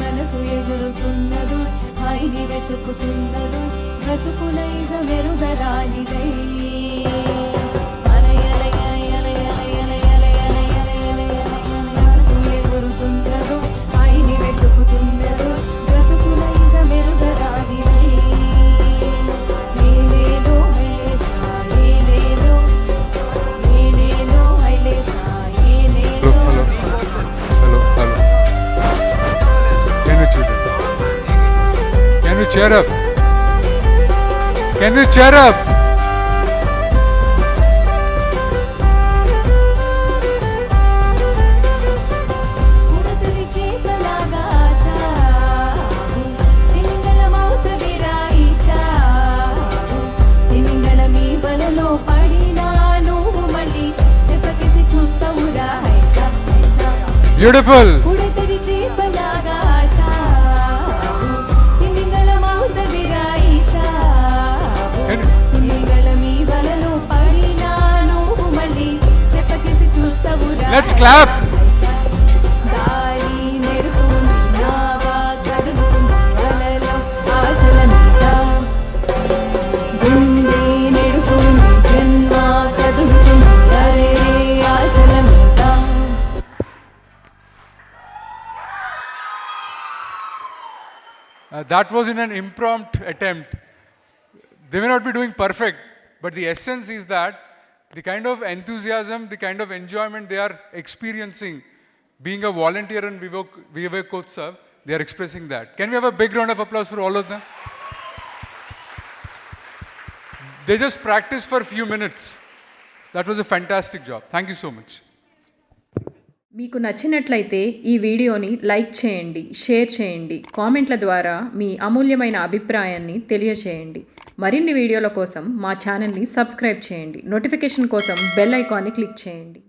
మనసు ఎగురుతున్నదు హాయిని వెతుకుతున్నదు బ్రతుకునైజ మెరుగరానిదై మనసు ఎగురుతున్నదు హాయిని వెతుకుతున్నదు బ్రతుకునైజ మెరుగరానిదై Cheer up. Can you cheer up? Beautiful. Let's clap. That was in an impromptu attempt. They may not be doing perfect, but the essence is that the kind of enthusiasm, the kind of enjoyment they are experiencing being a volunteer in Vivekotsav, they are expressing that. Can we have a big round of applause for all of them? They just practiced for a few minutes. That was a fantastic job. Thank you so much. మీకు నచ్చినట్లయితే ఈ వీడియోని like చేయండి, share చేయండి, కామెంట్ల ద్వారా మీ అమూల్యమైన అభిప్రాయాన్ని తెలియచేయండి. మరిన్ని వీడియోల కోసం మా ఛానల్ని సబ్స్క్రైబ్ చేయండి. నోటిఫికేషన్ కోసం బెల్ ఐకాన్ని క్లిక్ చేయండి.